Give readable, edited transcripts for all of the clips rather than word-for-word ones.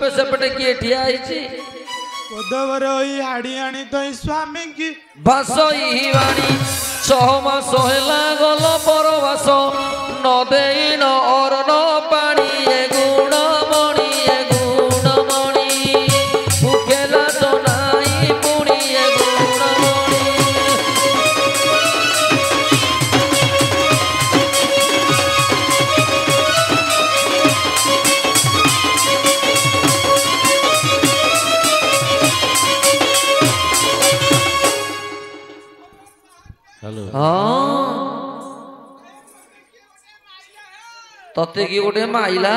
सेपटे सेपटे किए ठिया आईची पदवर ओई हाड़ी आनी तो स्वामी की भासई वाणी 6 मास हेला गल परवास न देई न और न पानी ए गुणमणि उकेला तो नाई पुणी ए गुणमणि हेलो तते कि गोटे माइला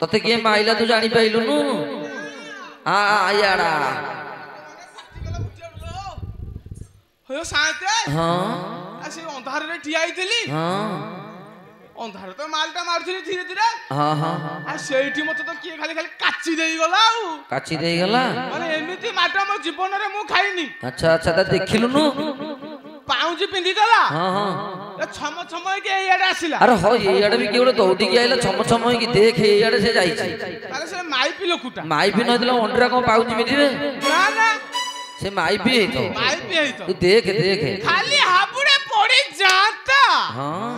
तते किए माइला तू जानी पाइलुनु आयाड़ा हो साथे हां ऐसे अंधार रे ठिया आइतली हां अंधार तो मालटा मारथली धीरे धीरे हां हां आ सेठी मते तो किए खाली खाली काची देई गला आ काची देई गला माने एमिति माटा मो जीवन रे मु खाइनी अच्छा अच्छा त देखिलुनु पाउजी पिंदी गला हां हां छम छम के एयाडे आसिला अरे हो एयाडे भी केवल दौडी के आइला छम छम की देख एयाडे से जाईची अरे से माई पी लोकुटा माई भी नदिला ओंडरा को पाउजी मिदिबे ना ना से माई भी है तो माई पी है तो तू देख देख खाली हाबुड़े पड़ी जाता हां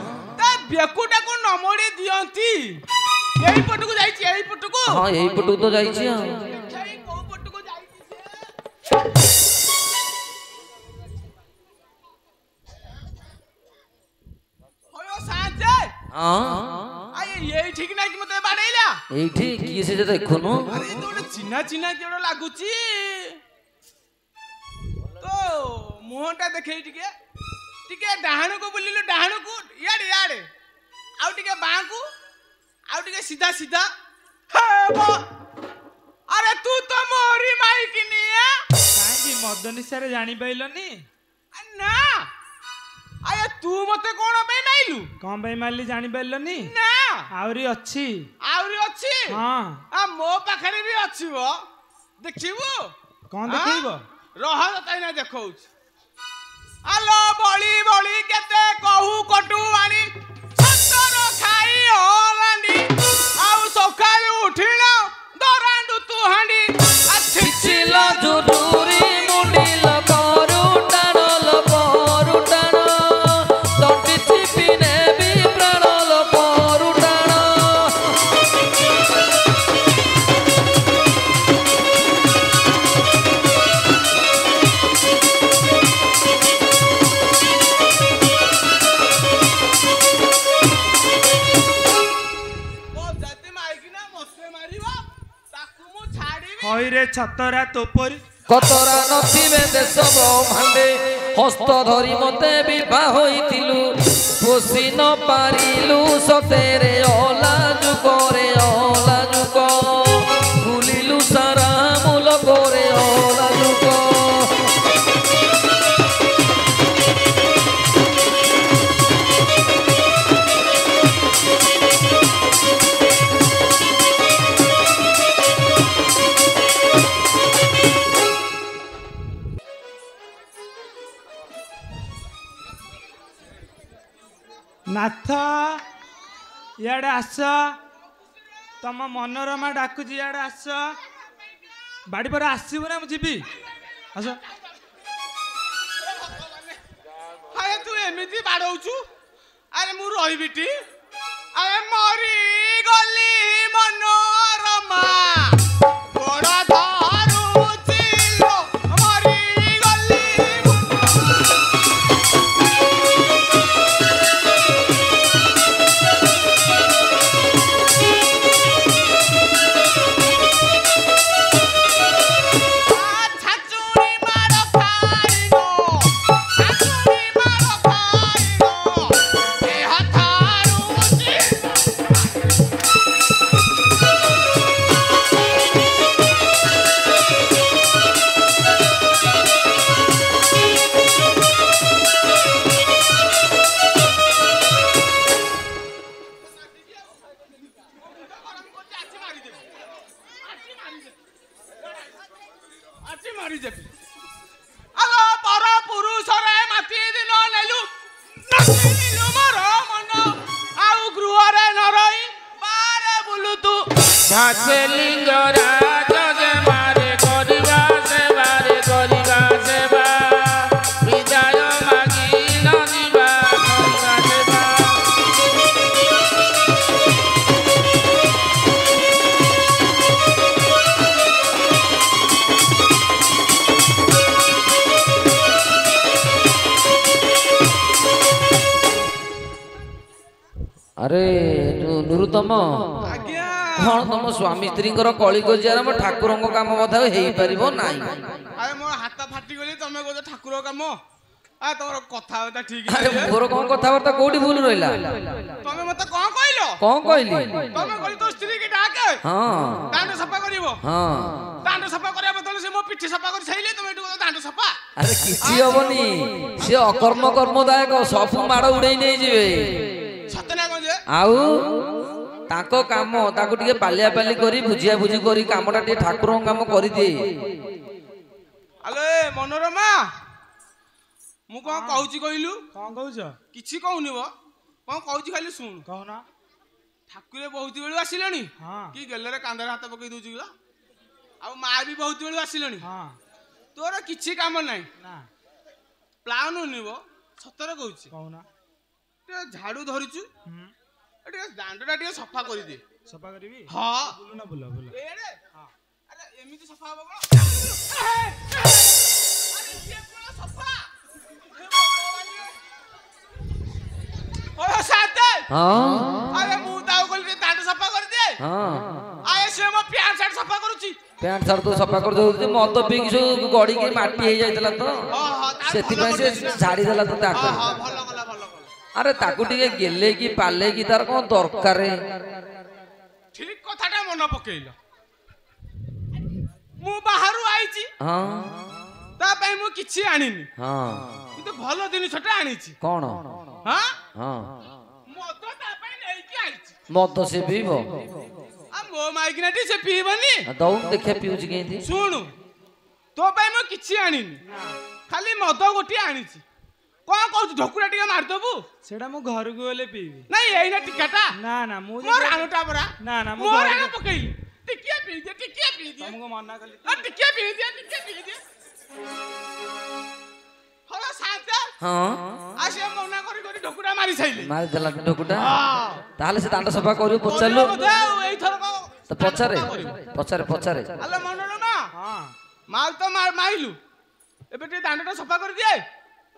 ता बेकुटा को नमोड़ी दियंती एही पटको जाईची एही पटको हां एही पटको तो जाईची हां एही को पटको जाईची से ये ठीक ना कि मते बाडैला एठी की से देखुनु अरे तो चिन्ना चिन्ना केडो लागुची तो मुहटा देखै टिके डाहण को बोलिलो डाहण को याडे याडे आउ टिके बां को आउ टिके सीधा सीधा हे अरे तू तो मोरी माई किनिया काहे मदनी सारे जानि पाइलनी ना आया तू मते कोन पे माइलु कोन पे मारली जानि पाइलनी ना आउरी अछि हां आ मो पाखरे भी अछि वो देखिबो कोन देखिबो रह तई ना देखौ आलो बळी बळी केते कहू कटु आनी छतर खाई होलांडी आउ सकाळ उठिलो दरांडू तू हांडी छिचिला जुदुरी मुंडिल करू टाणल करू टाण तंटी चिपिने भी प्राणल करू टाण हईरे छतरा तोपरी कतरा नथिबे देश ब्रह्मांडे हस्त धरी मते विवाह होइतिलु पोषि न पारिलु सतेरे अलाजुक भूलिलु सारा मूल करे अलाजुक नाथ इयाडे आस तम मनोरमा डाकुची इयाडे आस बाड़ी पर आसबू ना मुझे आस हाय तू एमिति बाड़ौचु अरे मु रहिबिटी अरे मरी गली मनोरमा गोड़ा धरुची लो मरी गली ठाके लिंगराज जे मारे करिबा सेवारे करिबा सेवा हृदय मागी न दिबा करिबा सेवा अरे नुरुतम आज्ञा कौन तुम स्वामी स्त्री कली कजियार मो ठाकुर काम बधा हो पार ना अरे मोर हाथ फाटी गली तमे कह ठाकुर काम आ तोर कथाबार्ता ठीक अरे मोर कौन कथाबार्ता कोठी भूल रहिला तमे मते कौन कहलो कौन कहली तमे कहली तो स्त्री के डाके हां दांड सफा करिवो हां दांड सफा करिया बदल से मो पिठी सफा कर छाइले तमे एटु दांड सफा अरे किछि होबनी से अकर्म कर्मदायक सब माड़ उड़ै नै जिवे सतना कोन जे आउ ताको काम ताको टिके पालिया पाली करी बुझिया बुझी करी कामटा टिके ठाकुर काम करि दे अले मनोरमा मु कौन कहूची कहलु कौन कहूछ किछि कहूनी बो कौन कहूची खाली सुन कहना ठाकुरे बहुत बेलु आसिलणी हाँ कि गेलरे कांदरे हाथ पकई दोछु गिला आ मा भी बहुत बेलु आसिलणी हाँ तोर किछि काम नाही ना प्लान निबो सतरे कहूची कहना टे झाड़ू धरिचु एटे दांडटा टे सफा करि दे सफा करबी हां बुलु ना बुला बुला एरे हाँ अरे एमिति सफा हबो कोन अरे ये कोन सफा ओ साथे हां अरे मु ताऊ कहली दांड सफा कर दे हां आए से मो पैंट शर्ट सफा करूची पैंट शर्ट तो सफा कर दो मद पी सब गड़ी के माटी हो जाइतला तो सेति पय से झाड़ी देला तो ताको हां भलो गला भलो गला अरे ताको टिके गेले की पाले की तार कोन दरकार ठीक कथाटा मन पकेइलो मु बाहरु आइची हां ता पय मु किछि आनिनी हां किंतु भलो जिनिसटा आनिची कोन हां हां मद ता पय नै कि आइची मद से पीबो आ मो माइकनाटी से पीबनी दौ देखिए पिउछ केंती सुनु तो पय मु किछि आनिनी खाली मद गोटी आनिची कोन कहू ढकुरा टिके मार दबु सेटा मु घर को गले पीबी नहीं एइना टिकाटा ना ना मु मोर आनुटा बरा ना ना मु मोर आनु पकेइली टिकिया पी दे तुमको मना कर आ टिकिया पी दे होला साथे हां आसे मौना करी करी ढकुरा मारी छाइले मार देला ढकुटा हां ताले से दांड सफा करियो पचारलो एई थरक तो पचारे पचारे पचारे अल्ला मनोरमा हां माल तो माइलु एबे टे दांडटा सफा कर दिए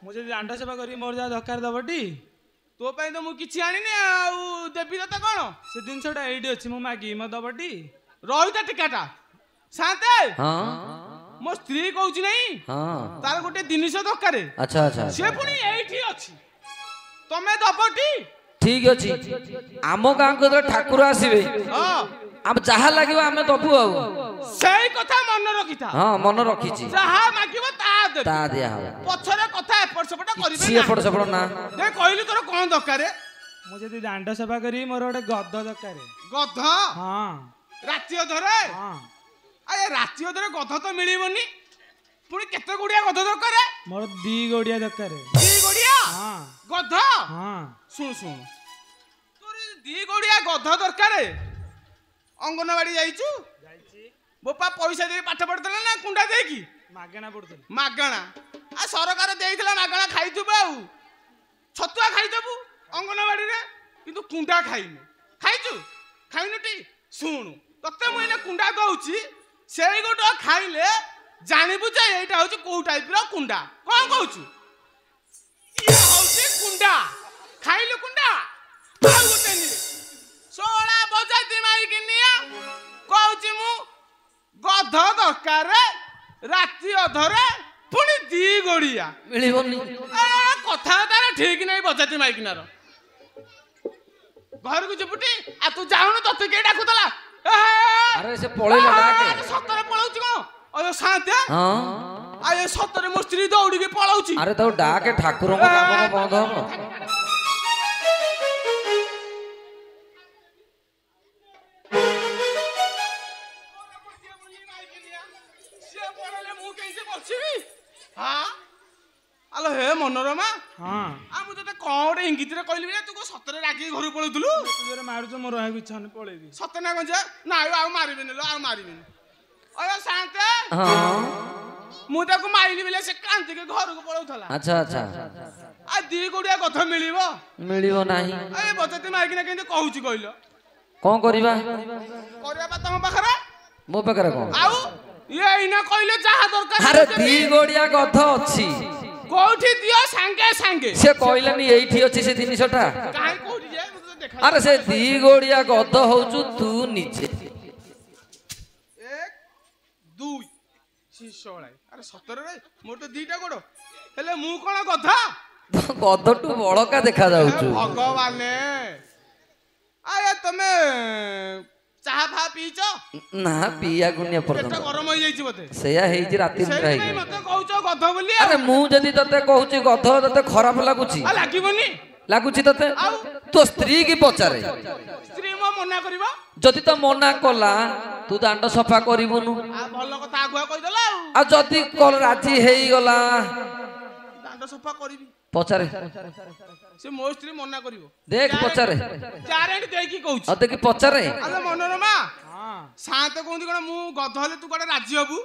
मुझे अंडा सफा करी मोर जा दरकार दबटी तो पय तो मु किछि आनिनी आ देबी दता कोन से दिन छोटा एडी अछि मु मागी म दबटी रहिता टिकाटा साथे हां मो स्त्री कहउची नहीं हां तार गोटे जिनिस दरकार अच्छा अच्छा से पुनी एठी अछि तमे दबटी ठीक अछि आमो गां को ठाकुर आसीबे हां अब जहा लागिबो आमे दबु आ सेई कथा मन रखिता हां मन रखिछि जहा मागिबो ता दे ता दिया हो पछरे कथा एपट सेपट करिबे सी एपड़ सेपड़ ना दे कहली तोर कोन दरकार मु जदी दांडा सफा करी मोर गोटे गद्द दरकार गध हां राति अधरे हां अरे राति अधरे गध तो मिलिबनी पुणी केते गुड़िया गध दरकार मोर दी गोड़िया दरकार दी गुड़िया हां गध हां सुन सुन तोर दी गुड़िया गध दरकार अंगनवाड़ी जाइचु जाईची बोपा पैसा दे पाठ पढ़तला ना कुंडा देकी मागना पड़तली मागणा आ सरकार देइथिला मागणा खाइथुबा आ छतुआ खाइदबु अंगनवाड़ी रे किंतु कुंडा खाइनु खाइचु खाइनुटी सुनु तते मु एने कुंडा दउची सेई गोटो खाइले जानिबु जे एटा होची को टाइप रो कुंडा कोन कहउचु ई होची कुंडा खाइलु कुंडा आ गोटे नि सोळा बजाती माई किनिया कहउची मु गध दरकार राति अधरे पुणी दी गोड़िया मिलिबनी कथा तार ठीक नहीं बजाती माइकिनार घर को जिबुटी आ तू जाउनु तते के डाकुतला अरे से पळेला डाके सतरे पळौची कोन अरे शांते हां आ ए सतरे मो स्त्री दौड़ी के पळौची अरे तो डाके ठाकुर को काम को बंद हो हाँ आलो हे मनोरमा हां आ मु ମୁଁ ତତେ କଣ ଗୋଟେ ଇଙ୍ଗିତରେ କହିଲି ନା ତୁ ସତରେ ରାଗିକି ଘରକୁ ପଳଉଥିଲୁ ଜୋରେ ମାରୁଛ ମୋର ରହିବାକୁ ଇଚ୍ଛା ହଉନି ପଳେଇବି ସତ ନା କଣ ଯେ ନାଇଁ ଆଉ ମାରିବିନି ଲୋ ଆଉ ମାରିବିନି ଅୟ ଶାନ୍ତେ ମୁଁ ତାକୁ ମାଇଲି ବୋଲେ ସେ କାନ୍ଦିକି ଘରକୁ ପଳଉଥିଲା ଆଚ୍ଛା ଆଚ୍ଛା ଆଉ ଦି ଗୋଡିଆ କଥା ମିଳିବ ନାହିଁ ଏ ବଚତି ମାରିକିନା କେମିତି କହୁଛି କହିଲ କଣ କରିବା କରିବା ତମ ପାଖରେ ମୋ ପାଖରେ କଣ ଆଉ ଇଏ ଏଇନା କହିଲେ ଯାହା ଦରକାର ଆରେ ଦି ଗୋଡିଆ ଗଧ ଅଛି କୋଉଠି ଦିଅ ସାଙ୍ଗେ ସାଙ୍ଗେ ସେ କହିଲାନି ଏଇଠି ଅଛି ସେ ଜିନିଷଟା କାହିଁ କୋଉଠି ଯେ ଦେଖା ଆରେ ସେ ଦି ଗୋଡିଆ ଗଧ ହଉଛୁ ତୁ ନିଜେ 1 2 ଶିଶଳାଇ ଆରେ ସତରେ ରେ ମୋର ତ ଦିଟା ଗୋଡ ହେଲେ ମୁଁ କଣ ଗଧା ଗଧଠୁ ବଳକା ଦେଖା ଯାଉଛୁ ଭଗବାନେ ଆଏ ତମେ ଚାହା ଫା ପିଇଛ ନା ପିଇବାକୁ ପେଟ ଗରମ ହେଇଯାଇଛି ବୋଧେ ସେଇଆ ହେଇଛି ରାତି ସେଇଥିପାଇଁ ମତେ କହୁଛ ଗଧ ବୋଲି ଆରେ ମୁଁ ଯଦି ତତେ କହୁଛି ଗଧ ତତେ ଖରାପ ଲାଗୁଛି ଲାଗିବନି ଲାଗୁଛି ତତେ ତୋ ସ୍ତ୍ରୀ କି ପଚାରେ ସ୍ତ୍ରୀ ମୋ ମନା କରିବ ଯଦି ତ ମନା କଲା ତୁ ଦାଣ୍ଡ ସଫା କରିବୁନୁ ଭଲ କଥା ଆଗୁଆ କହିଦେଲ ଆଉ ଯଦି ରାଜି ହେଇଗଲା ଦାଣ୍ଡ ସଫା କରିବି ପଚାରେ ସେ ମୋ ସ୍ତ୍ରୀ ମନା କରିବ ଦେଖ ପଚାରେ ଗ୍ୟାରେଣ୍ଟି ଦେଇକି କହୁଛି ଆଉ ଦେଖି ପଚାରେ ଆଲୋ ମନୋରମା ଶାନ୍ତ କହୁନ୍ତି କଣ ମୁଁ ଗଧ ହେଲେ ତୁ କୁଆଡେ ରାଜି ହବୁ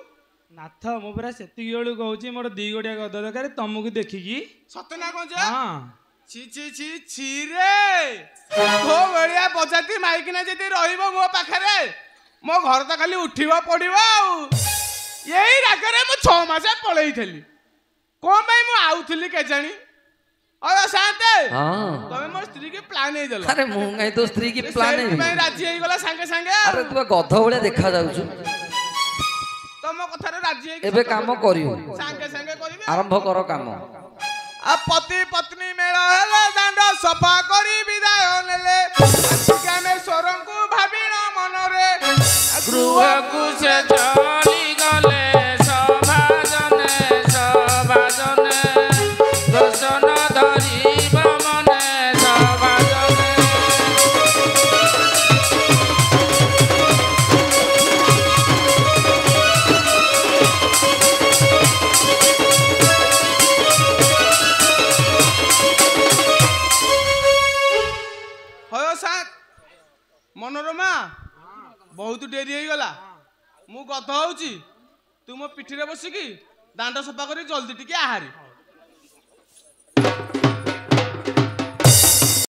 ନାଥ ମୁଁ ପୁରା ସେତିକି ବେଳୁ କହୁଛି ମୋର ଦି ଗୋଡିଆ ଗଧ ଦରକାର ତମକୁ ଦେଖିକି ସତ ନା କଣ ଯେ ଛି ଛି ଛି ଛି ରେ ତୋ ଭଳିଆ ବଜାତି ମାଇକିନା ଯଦି ରହିବ ମୋ ପାଖରେ ମୋ ଘର ତ ଖାଲି ଉଠିବ ପଡିବ ଆଉ ଏଇ ରାଗରେ ମୁଁ 6 ମାସ ପଳେଇଥିଲି କଣ ପାଇଁ ମୁଁ ଆଉଥିଲି କେଜାଣି ଅୟ ଶାନ୍ତେ ତମେ ମୋ ସ୍ତ୍ରୀ କି ପ୍ଲାନ ହେଇଦେଲ ଆରେ ମୁଁ କାଇଁ ତୋ ସ୍ତ୍ରୀ କି ପ୍ଲାନ ସେଇଥିପାଇଁ ରାଜି ହେଇଗଲା ସାଙ୍ଗେ ସାଙ୍ଗେ ଆରେ ତୁ ଗଧ ଭଳିଆ ଦେଖା ଯାଉଛୁ ତମ କଥାରେ ରାଜି ହେଇକି ଏବେ କାମ କରିବୁ ସାଙ୍ଗେ ସାଙ୍ଗେ କରିବି ଆରମ୍ଭ କର କାମ ଆ ପତି ପତ୍ନୀ ମେଳ ହେଲେ ଦାଣ୍ଡ ସଫା କରି ବିଦାୟ ନେଲେ କାମେଶ୍ୱରଙ୍କୁ ଭାବିଣ ମନରେ ଗୃହକୁ ସେ ଚଳି ଗଲେ ସଭାଜନେ ଦର୍ଶନ ଧରିବ ମନେ ସଭାଜନେ ମନୋରମା ବହୁତ ଡେରି ହେଇଗଲା ମୁଁ ଗଧ ହଉଛି ତୁ ମୋ ପିଠିରେ ବସିକି ଦାଣ୍ଡ ସଫା କରି ଜଲ୍ଦି ଟିକେ ଆହାରି